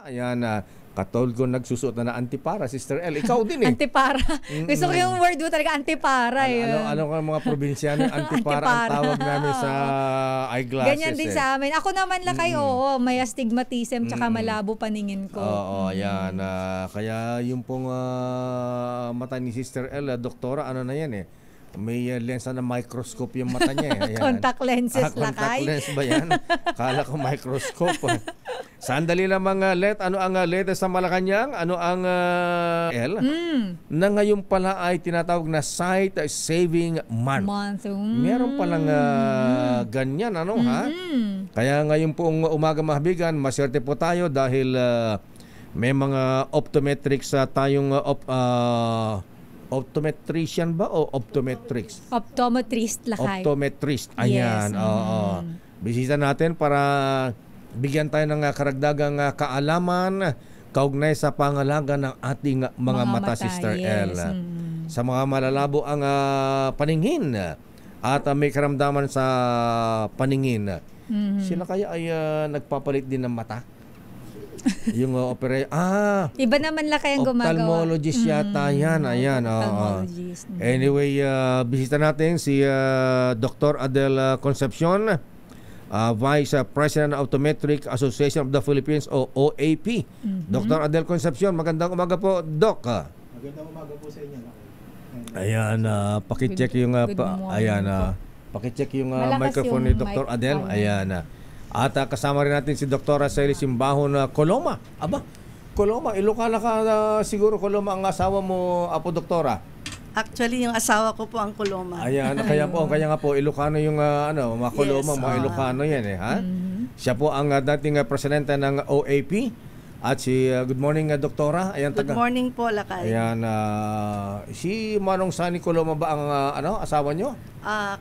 Ayan, katulad ko nagsusuot na antipara, Sister L. Ikaw din eh. Antipara. Gusto ko yung word mo talaga, antipara. Ano ka mga probinsyano, antipara ang tawag namin sa eyeglasses. Ganyan din sa amin. Ako naman lang kayo, may astigmatism tsaka malabo paningin ko. Oo, ayan. Kaya yung pong mata ni Sister L, doktora, ano na yan eh. May lens na microscope yung mata niya. Ayan. Contact lenses lakay. Contact lens ba yan? Kala ko microscope. Sandali lang mga let. Ano ang latest sa Malacanang? Ano ang L? Na ngayon pala ay tinatawag na Sight Saving Month. Meron palang ganyan, ano ha? Kaya ngayon pong umaga mahabigan, maswerte po tayo dahil may mga optometrics tayong optometrician ba o optometrics? Optometrist lakay. Optometrist. Ayan. Yes. Oo. Bisita natin para bigyan tayo ng karagdagang kaalaman kaugnay sa pangalaga ng ating mga mata, Sister yes. L. Sa mga malalabo ang paningin at may karamdaman sa paningin. Sila kaya ay nagpapalit din ng mata? Yung iba naman lang kayang gumagawa. Ophthalmologist yata yan. Ayan. Ophthalmologist. Anyway, bisita natin si Dr. Adele Concepcion, Vice President of Optometric Association of the Philippines o OAP. Dr. Adele Concepcion, magandang umaga po, Doc. Magandang umaga po sa inyo. Ayan, pakicheck yung pakicheck yung microphone ni Dr. Adele. Ayan. At kasama rin natin si Dr. Sally Simbahon Coloma. Aba, Coloma, Ilocana ka siguro, Coloma ang asawa mo, Apo Doktora. Actually, yung asawa ko po ang Coloma. Ayan, kaya nga po Ilocano yung mga Coloma, yes, mga Ilocano yan eh, ha? Siya po ang dating presidente ng OAP. At si good morning Doktora. Ayan, good morning po, Lakay. Ayan, si Manong Sani Coloma ba ang asawa nyo?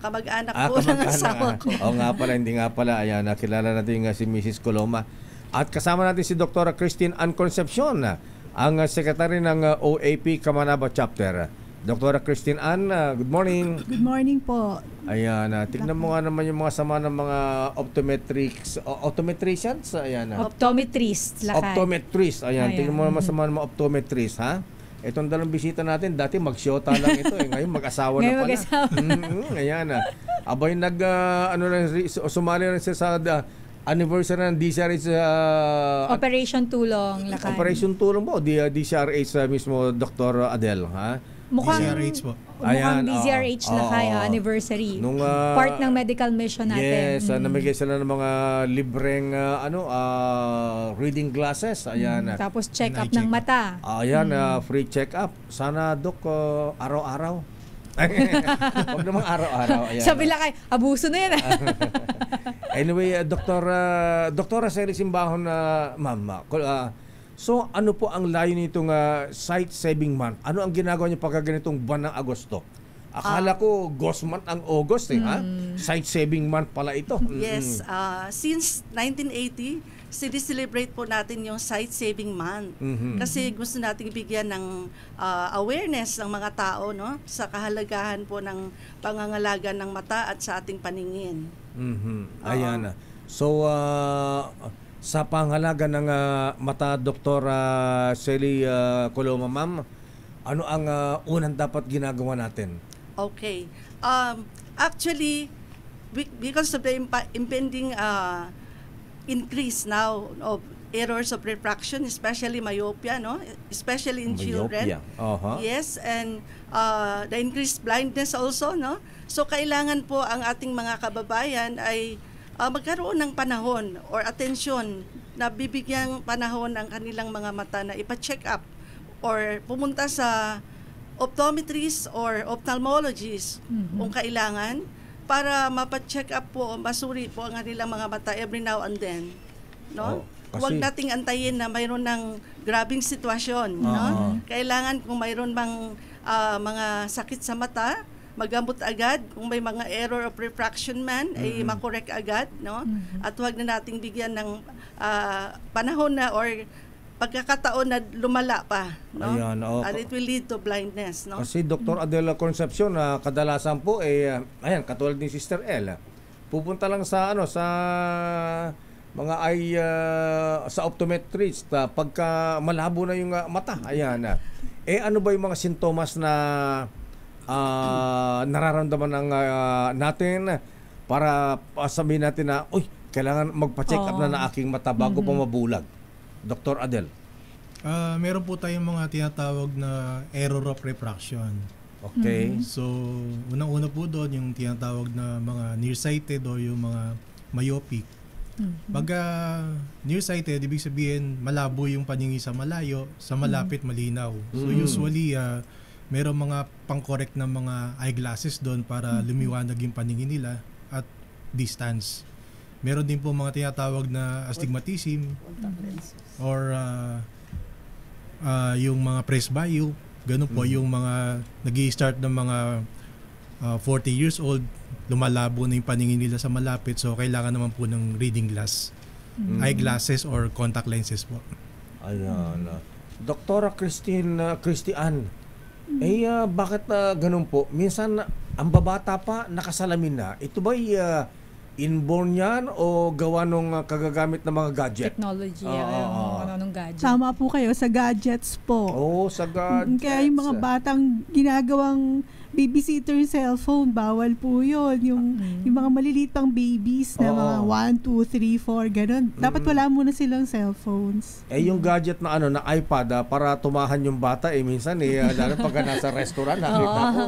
Kamag-anak po ng asawa ko. Oo nga pala, hindi nga pala. Ayan, kilala natin si Mrs. Coloma. At kasama natin si Dr. Christine Ann Concepcion, ang secretary ng OAP Camanaba Chapter. Dr. Christine Ann, good morning. Good morning po. Ayan, tignan mo nga naman yung mga sama ng mga optometricians. Ayan. Optometrist lakay. Optometrist. Ayan, tignan mo naman sa mga optometrist, ha? Itong dalawang bisita natin, dati mag-shota lang ito eh. Ngayon mag-asawa na pala. Ayan. Abay sumali rin siya sa anniversary ng DCRH Operation Tulong lakay. Operation Tulong po. DCRH mismo, Dr. Adele, ha? Mukhang DCRH po. Mukhang DCRH lakay anniversary. Nung, part ng medical mission natin. Yes, namigay sila ng mga libreng reading glasses. Ayan. Tapos check-up ng mata. Ayan, free check-up. Sana, Dok, araw-araw. Huwag namang araw-araw. Ayan. Sabi lang kay, abuso na yan. Anyway, Doktora Sally Simbahon, ma'am, so ano po ang layo nitong Sight Saving Month? Ano ang ginagawa niyo pagka ganitong buwan ng Agosto? Akala ko Ghost Month ang August eh, ha? Sight Saving Month pala ito. Yes, since 1980, celebrate po natin yung Sight Saving Month. Kasi gusto nating bigyan ng awareness ng mga tao, no, sa kahalagahan po ng pangangalaga ng mata at sa ating paningin. Ayan. So, sa pangalaga ng mata, Dr. Sally Coloma, ma'am, ano ang unang dapat ginagawa natin? Okay. Actually, because of the impending increase now of errors of refraction, especially myopia, no? Especially in children. Yes, and the increased blindness also, no? So kailangan po ang ating mga kababayan ay magkaroon ng panahon or atensyon na bibigyang panahon ang kanilang mga mata na ipa-check up or pumunta sa optometrist or ophthalmologist kung kailangan para mapa-check up po, masuri po ang kanilang mga mata every now and then, no? Huwag nating antayin na mayroon ng grabing sitwasyon, no? Kailangan kung mayroon bang mga sakit sa mata, magamot agad. Kung may mga error of refraction man, ay makorek agad, no? At huwag na nating bigyan ng panahon na or pagkakataon na lumala pa, no? Ayan, and it will lead to blindness, no? Kasi Dr. Adele Concepcion, kadalasan po ayan, katulad ni Sister L, pupunta lang sa mga eye sa optometrist, pagka malabo na yung mata, ayan. Ano ba yung mga sintomas na nararamdaman ng natin para sabihin natin na, uy, kailangan magpa-check up na aking mata bago pa mabulag? Dr. Adel. Meron po tayong mga tinatawag na error of refraction. Okay. So, unang-una po doon yung tinatawag na mga nearsighted o yung mga myopic. Pag nearsighted, ibig sabihin malabo yung paningin sa malayo, sa malapit malinaw. So usually, meron mga pang-correct na mga eyeglasses doon para lumiwanag yung paningin nila at distance. Meron din po mga tinatawag na astigmatism or yung mga presbyo. Ganun po yung mga nag-i-start ng mga 40 years old, lumalabo na yung paningin nila sa malapit, so kailangan naman po ng reading glass, eyeglasses or contact lenses po. Ayan. Doktora Christian, bakit ganun po? Minsan, ang babata pa, nakasalamin na. Ito ba inborn yan o gawa nung kagagamit ng mga gadget? Technology, nung gadget. Tama po kayo, sa gadgets po. Sa gadgets. Kaya yung mga batang ginagawang babysitter cellphone, bawal po yun. Yung mga maliliit pang babies na mga 1, 2, 3, 4, ganun. Dapat wala muna silang cellphones. Yung gadget na na iPad para tumahan yung bata, minsan lalo pag nasa restaurant, nakita ko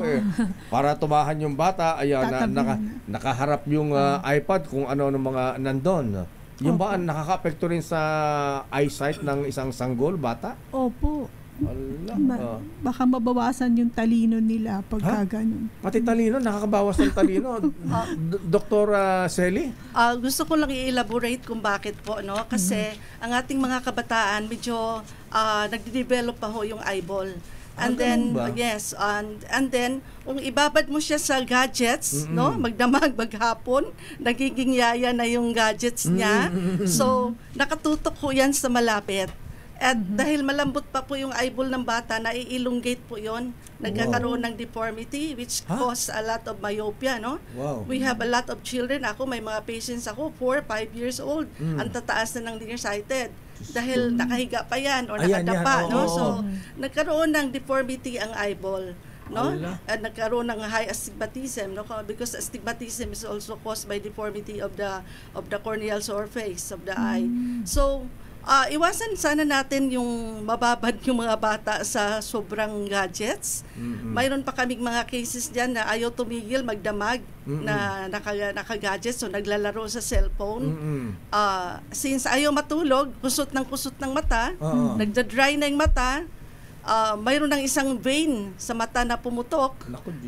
para tumahan yung bata, nakaharap yung iPad kung ano ng mga nandun. Yung ba nakaka-apekto rin sa eyesight ng isang sanggol, bata? Opo. Baka mabawasan yung talino nila pagka ganun. Pati talino, nakakabawas ng talino. Dr. Selly? Gusto ko lang i-elaborate kung bakit po, no? Kasi ang ating mga kabataan medyo nagde-develop pa ho yung eyeball. And then yes, and then kung ibabad mo siya sa gadgets, no, magdamag maghapon, nagiging yaya na yung gadgets niya. So nakatutok ho yan sa malapit. At dahil malambot pa po yung eyeball ng bata, na-elongate po yon, nagkakaroon ng deformity which cause a lot of myopia, no? We have a lot of children. Ako, may mga patients ako, 4, 5 years old, ang tataas na ng nearsighted. Dahil nakahiga pa yan or nakadapa, no? So, nagkaroon ng deformity ang eyeball, no? At nagkaroon ng high astigmatism, no? Because astigmatism is also caused by deformity of the corneal surface of the eye. So, iwasan sana natin yung mababad yung mga bata sa sobrang gadgets. Mayroon pa kaming mga cases dyan na ayaw tumigil magdamag na naka-gadgets, so naglalaro sa cellphone. Since ayaw matulog, kusot ng mata, nagda-dry na yung mata, mayroon ng isang vein sa mata na pumutok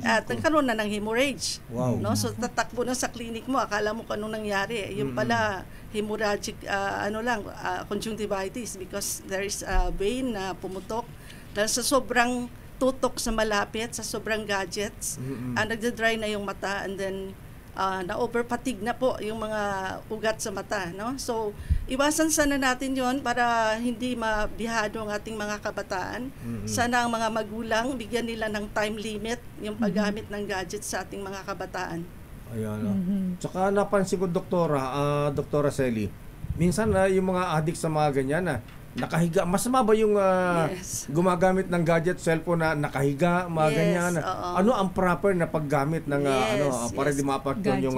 at nagkaroon na ng hemorrhage. No? So tatakbo na sa clinic mo, akala mo kung anong nangyari. Yung pala hemorrhagic conjunctivitis because there is a vein na pumutok dahil sa sobrang tutok sa malapit, sa sobrang gadgets, nagda-dry na yung mata and then na-overfatigue na po yung mga ugat sa mata, no? So, iwasan sana natin yon para hindi mabihado ang ating mga kabataan. Sana ang mga magulang, bigyan nila ng time limit yung paggamit ng gadgets sa ating mga kabataan. Ayan. Tsaka napansin ko, Doktora Selly, minsan yung mga addict sa mga ganyan nakahiga, masama ba yung gumagamit ng gadget, cellphone na nakahiga, mga ganyan? Ano ang proper na paggamit ng para di maapektuhan yung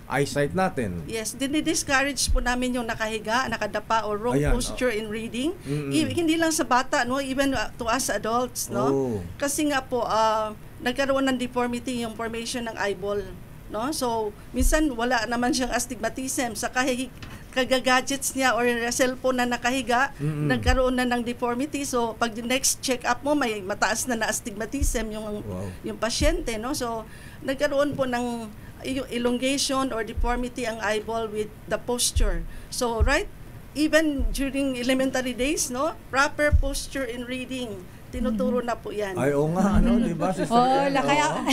eyesight natin? Yes, dinidiscourage po namin yung nakahiga, nakadapa or wrong posture in reading. Hindi lang sa bata, no, even to us adults, no? Kasi nga po nagkaroon ng deformity yung formation ng eyeball, no? So minsan wala naman siyang astigmatism sa kagagadgets niya or cellphone na nakahiga, nagkaroon na ng deformity. So pag next check up mo, may mataas na astigmatism yung pasyente, no? So nagkaroon po ng elongation or deformity ang eyeball with the posture. So even during elementary days, no, proper posture in reading, tinuturo na po yan. Ay, nga, di ba? Kaya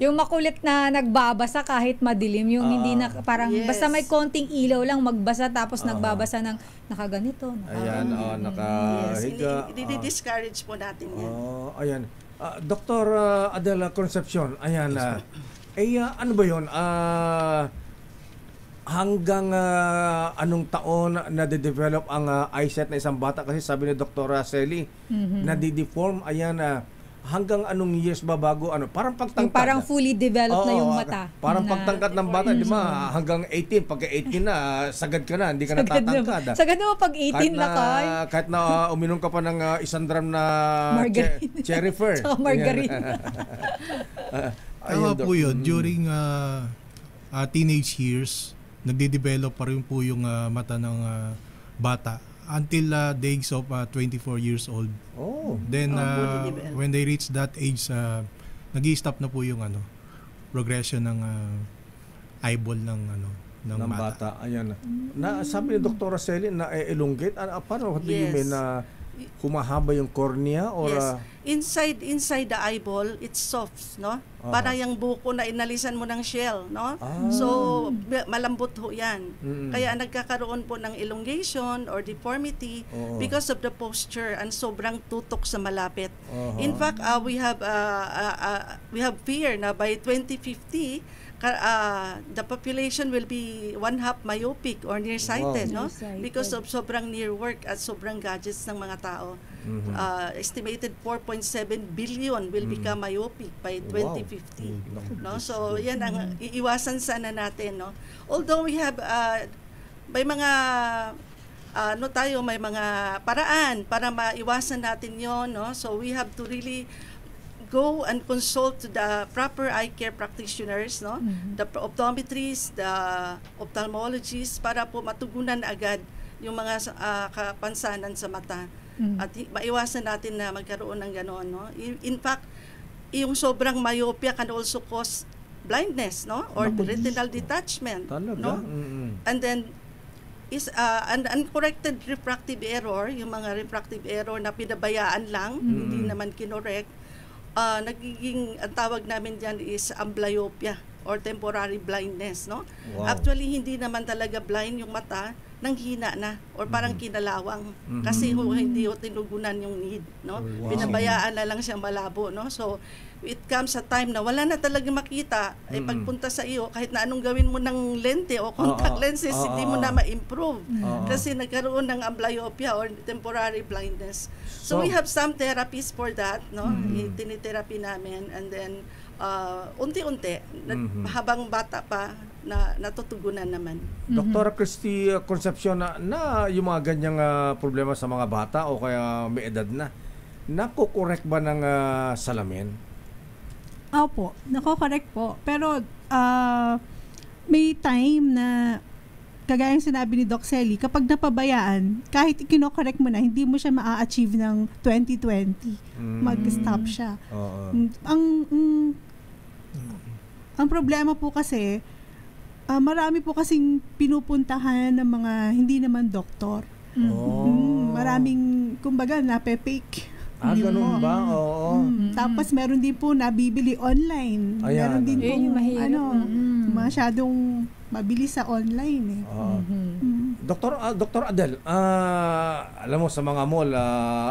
yung makulit na nagbabasa kahit madilim, yung hindi na parang, basta may konting ilaw lang magbasa tapos nagbabasa ng nakaganito. Ayan, nakahiga. Didi-discourage po natin yan. Ayan. Dr. Adela Concepcion, ayan. Ano ba yun? hanggang anong taon na-develop ang eyesight na isang bata? Kasi sabi ni Dr. Selly, nadideform, ayan, hanggang anong years ba bago, parang pagtangkad. Yung parang fully developed na yung mata. Parang pagtangkad ng bata, di ba? Hanggang 18, pagka 18 na, sagad ka na, hindi ka natatangkad. Sagad naman pag 18 na ka. Kahit na uminom ka pa ng isang dram na cherry fur. Tsaka margarine. Tama po yun. During teenage years, nagde-develop pa rin po yung mata ng bata until the age of 24 years old. Oh. Then when they reach that age, nag-i-stop na po yung progression ng eyeball ng bata. Ayan. Sabi ni Dr. Selly na elongate. Paano? What do you mean na humahaba yung cornea or inside the eyeball it's soft, no? Para yung buko na inalisan mo ng shell, no? So malambot ho 'yan. Kaya nagkakaroon po ng elongation or deformity because of the posture and sobrang tutok sa malapit. In fact, we have fear na by 2050 the population will be one-half myopic or nearsighted, no? Because of sobrang near work at sobrang gadgets ng mga tao. Estimated 4.7 billion will become myopic by 2050. No? So, yan ang iiwasan sana natin, no? Although we have may mga may mga paraan para maiwasan natin 'yon, no? So, we have to really go and consult to the proper eye care practitioners, no? The optometrists, the ophthalmologists, para po matugunan agad yung mga kapansanan sa mata. At maiwasan natin na magkaroon ng gano'n, no? In fact, yung sobrang myopia can also cause blindness, no? Or retinal detachment. Talaga? No? And then is an uncorrected refractive error, yung mga refractive error na pinabayaan lang, hindi naman kinorek. Nagiging, ang tawag namin dyan is amblyopia or temporary blindness, no? Actually, hindi naman talaga blind yung mata, nang hina na or parang kinalawang kasi hindi tinugunan yung need, no? Pinabayaan na lang siya malabo, no? So it comes a time na wala na talaga makita, ay pagpunta sa iyo kahit na anong gawin mo ng lente o contact lenses, hindi mo na ma-improve kasi nagkaroon ng amblyopia or temporary blindness. So we have some therapies for that, no? Tinitherapy namin, and then unti-unti habang bata pa na natutugunan naman. Dr. Christy Concepcion, na yung mga ganyang problema sa mga bata o kaya may edad na, nakukorek ba ng salamin? Opo, nakukorek po. Pero may time na kagaya ng sinabi ni Doc Selly, kapag napabayaan, kahit ikinokorek mo na, hindi mo siya maa-achieve ng 2020. Mag-stop siya. Ang problema po kasi, marami po kasing pinupuntahan ng mga hindi naman doktor. Maraming, kumbaga, nape-fake. Ganun ba? Oo. Tapos meron din po nabibili online. Ayan. Meron din po, masyadong mabilis sa online. Dr. Adel, alam mo sa mga mall,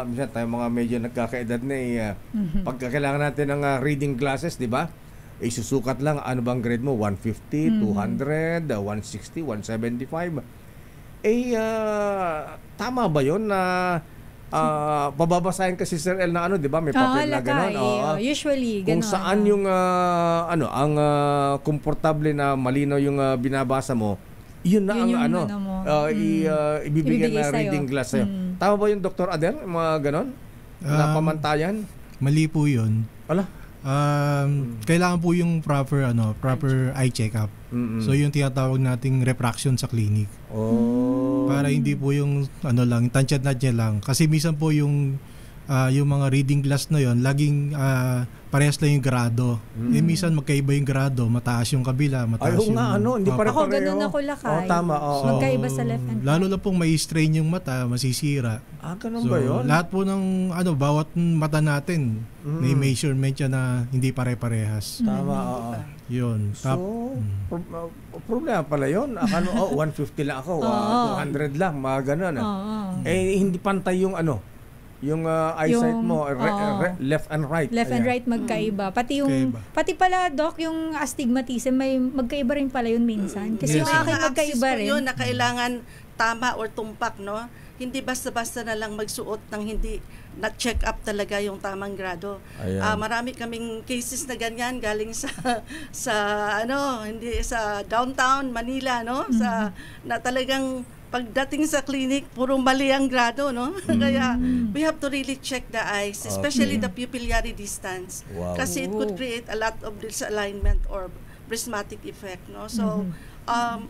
minsan tayo mga medyo nagkakaedad na pagkakailangan natin ng reading glasses, di ba? Susukat lang, ano bang grade mo? 150, 200, 160, 175. Tama ba yun na bababasahin kasi Sir El na di ba? May papel na gano'n. Usually, gano'n. Kung saan yung, ang komportable na malinaw yung binabasa mo, yun na ibibigyan na reading glass sa'yo. Tama ba yun, Dr. Adel? Mga gano'n? Na pamantayan? Mali po yun. Ala? Kailangan po yung proper eye check-up. So yung tinatawag nating refraction sa clinic. Para hindi po yung tansyad na lang. Kasi minsan po yung mga reading glass na yon laging parehas lang yung grado. Minsan magkaiba yung grado, mataas yung kabila, mataas yung... hindi pare-pareho. Ako ganun ako lakay. Tama, magkaiba sa left and right. Lalo na pong may strain yung mata, masisira. Ganun ba yun? Lahat po ng bawat mata natin, may measurement yan na hindi pare-parehas. Tama, yun. Problema pala yun. 150 lang ako, 200 lang, mga ganun. Hindi pantay yung yung eyesight Yung- mo, oo. left and right. Left and Ayan. right magkaiba. Pati Magkaiba. pati pala Doc, yung astigmatism may magkaiba rin pala yun minsan. Kasi Yes, yung ma'am. akin Mga magkaiba axis po rin. yun na kailangan tama or tumpak, no? Hindi basta-basta na lang magsuot ng hindi na-check up talaga yung tamang grado. Ayan. Marami kaming cases na ganyan galing sa sa hindi sa downtown Manila, no? Sa na talagang pagdating sa clinic puro mali ang grado, no? Kaya we have to really check the eyes, especially the pupillary distance. Wow. Kasi it could create a lot of disalignment or prismatic effect, no? So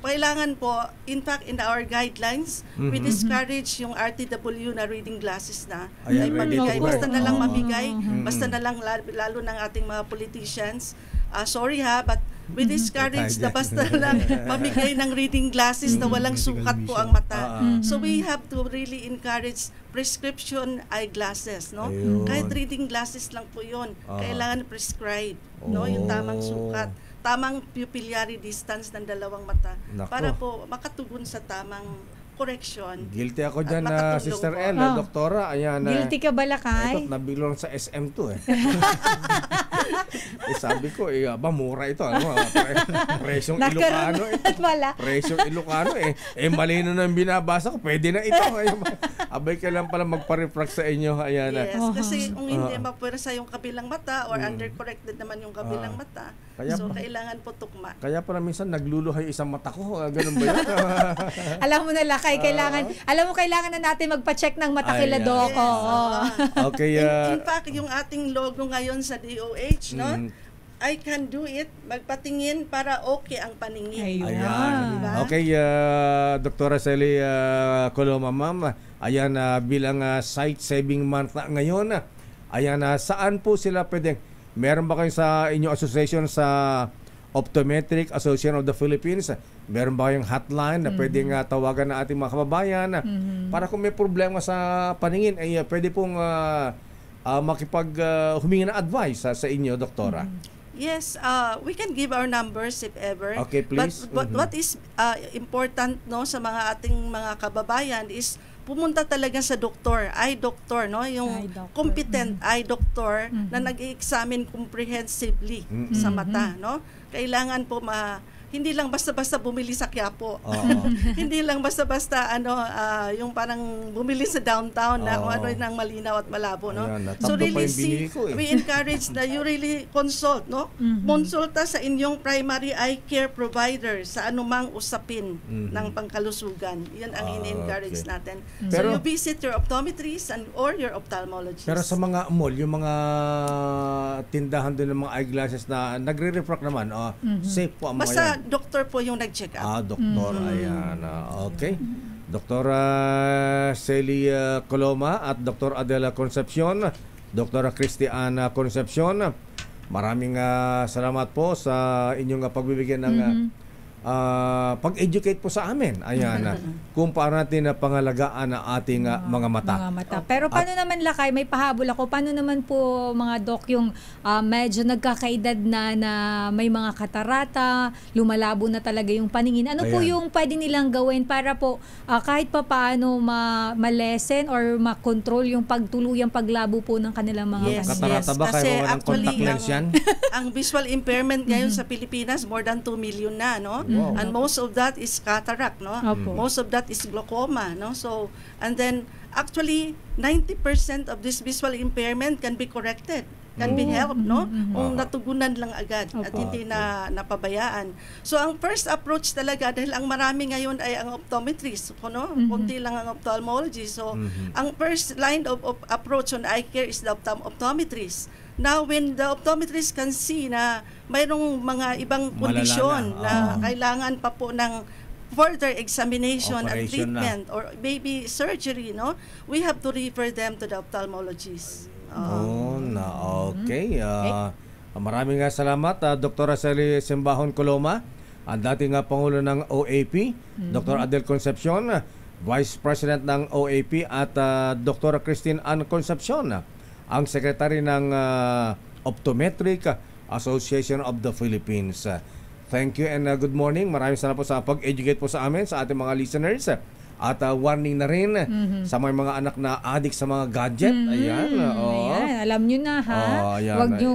kailangan po, in fact, in our guidelines, we discourage yung RTW na reading glasses na Ayan, ay ready to mamigay. wear. Basta na lang Oo. mamigay, basta na lang lalo ng ating mga politicians. Sorry ha, but we discourage na basta lang mamigay ng reading glasses na walang sukat po ang mata. So we have to really encourage prescription eyeglasses, no? Ayun. Kahit reading glasses lang po yun, kailangan prescribe, no? Oh. Yung tamang sukat, tamang pupillary distance ng dalawang mata Nako. para po makatugon sa tamang correction. Guilty ako At dyan na makatulong Sister po. El, Ah. doktora. Ayan, Guilty ka ba, Lakay? Ito, nabilo lang sa SM2 eh. Sabi ko, mura ito. Ano, presyong Ilocano eh. At wala. Presyong Ilocano eh. Mali na nang binabasa ko. Pwede na ito. Ayun, abay ka lang pala magpa-refract sa inyo. Ayan. Yes, kasi kung hindi Ah. mapwersa yung kabilang mata or undercorrected naman yung kabilang mata, Kaya so pa- kailangan po tukma. Kaya pala minsan nagluluhay isang mata ko. Ganun ba yun? Alam mo na, Lakay, kailangan na natin magpa-check ng mata kila Ayan. Doc. Yes, Oo. Okay. In fact, yung ating logo ngayon sa DOH, no? I can do it, magpatingin para okay ang paningin. Ayun. Ayan. Diba? Okay, Dr. Sally Coloma, ma'am. Ayan, bilang Sight Saving Month na ngayon. Ayan, saan po sila pwedeng, meron ba kayo sa inyong association sa Optometric Association of the Philippines? Meron ba kayong hotline na pwedeng tawagan na ating mga kababayan para kung may problema sa paningin, ay pwede pong humingi ng advice sa inyo, doktora? Yes, we can give our numbers if ever. Okay, please. But what is important, no, sa mga ating mga kababayan is pumunta talaga sa doktor, eye doctor, no, yung Eye doctor. competent eye doctor na nag-examine comprehensively sa mata, no. Kailangan po hindi lang basta-basta bumili sa Quiapo. Hindi lang basta-basta yung parang bumili sa downtown na kung ano yung malinaw at malabo, no. Ayan, So tatlo pa really yung binili ko eh. we encourage na you really consult, no. Konsulta sa inyong primary eye care provider sa anumang usapin ng pangkalusugan. Yan ang ini-encourage okay. natin. Pero- So you visit your optometrist or your ophthalmologist. Pero sa mga mall, yung mga tindahan doon ng mga eyeglasses na nagre-refract naman, safe po ang mga Basta yan. doktor po yung nag-check up. Doktor, ayan. Okay. Dr. Sally Coloma at Dr. Adela Concepcion, Dr. Cristiana Concepcion, maraming salamat po sa inyong pagbibigyan ng pag-educate po sa amin. Ayan, kung paano natin pangalagaan ang ating mga mata. Mga mata. Pero paano naman, Lakay, may pahabol ako, paano naman po mga Doc yung medyo nagkakaedad na may mga katarata, lumalabo na talaga yung paningin. Ano po Ayan. yung pwede nilang gawin para po kahit pa paano ma-lessen or ma-control yung pagtuluyang paglabo po ng kanilang mga paningin? Katarata ba? Kasi Kaya ng actually, contact lens yan? ang visual impairment ngayon sa Pilipinas, more than 2 million na, no? Wow. And most of that is cataract, no? Opo. Most of that is glaucoma, no? So, and then, actually, 90% of this visual impairment can be corrected, can be helped, no? Kung natugunan lang agad at Opo. hindi na napabayaan. So, ang first approach talaga, dahil ang marami ngayon ay ang optometrist, no? Kunti lang ang ophthalmologist. So, ang first line of approach on eye care is the optometrist. Now, when the optometrist can see na mayroong mga ibang Malala kondisyon na. na kailangan pa po ng further examination and Operation na. treatment or maybe surgery, no? We have to refer them to the ophthalmologist. Okay. Maraming salamat, Dr. Sally Simbahon Coloma, ang dating Pangulo ng OAP, Dr. Adel Concepcion, Vice President ng OAP, at Dr. Christine Ann Concepcion, ang Secretary ng Optometric Association of the Philippines. Thank you and good morning. Maraming salamat po sa pag-educate po sa amin, sa ating mga listeners. At warning na rin sa mga anak na addict sa mga gadget. Ayan. Ayan, alam nyo na ha. Ayan. Huwag nyo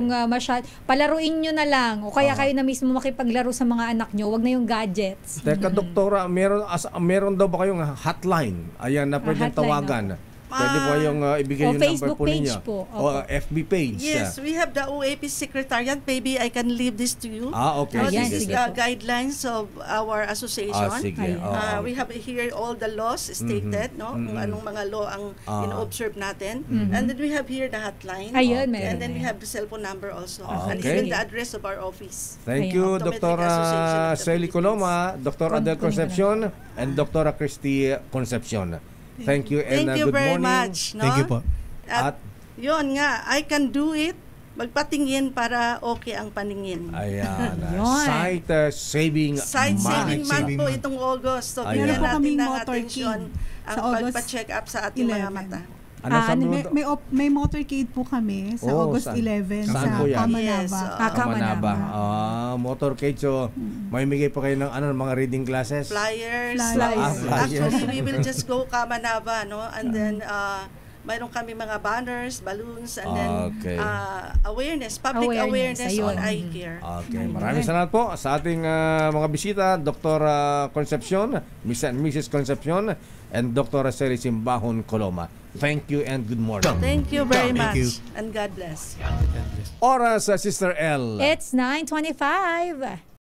palaruin nyo na lang. O kaya kayo na mismo makipaglaro sa mga anak nyo. Huwag na yung gadgets. Teka, doktora, meron daw ba kayong hotline? Ayan, na pwedeng hotline, tawagan. Pwede po yung ibigay O yung number Facebook po page ninyo. po. O FB page. Yes, we have the OAP Secretariat. Maybe I can leave this to you. Okay. Ayan, This is sige po. guidelines of our association. Sige. Ayan. We have here all the laws stated, no? Kung anong mga law ang in-observe natin. And then we have here the hotline. Ayun, meron And then we na yan. have the cellphone number also. Okay. And even the address of our office. Thank Ayan. you, Optometric Dr. Association of the Selly Philippines. Coloma, Dr. Adel Concepcion, and Dr. Christy Concepcion. Thank you and Thank you good morning. morning. Much. No? Thank you po. At, At yun nga, I can do it. Magpatingin para okay ang paningin. ayan, Yun. sight saving Side saving month Saving po month. itong August. So, Ayan. bigyan Meron po natin kaming ng motorcade atensyon ang sa August pagpa-check up sa ating mga 11. mata. Ano sabi mo? May motorcade po kami sa August saan? 11 Saan sa po yan? Kamanava. Yes, Kamanaba. Motorcade. So, may bigay po kayo ng mga reading classes? Flyers. Flyers. Actually, we will just go Kamanava, no? And then, mayroon kami mga banners, balloons, and then Okay. awareness, public Awareness, awareness ayun. on eye care. Okay, maraming salamat po sa ating mga bisita, Dr. Concepcion, Miss and Mrs. Concepcion, and Dr. Selly Simbahon Coloma. Thank you and good morning. Thank you very Thank much. you. And God bless. Oras, Sister L. It's 9:25.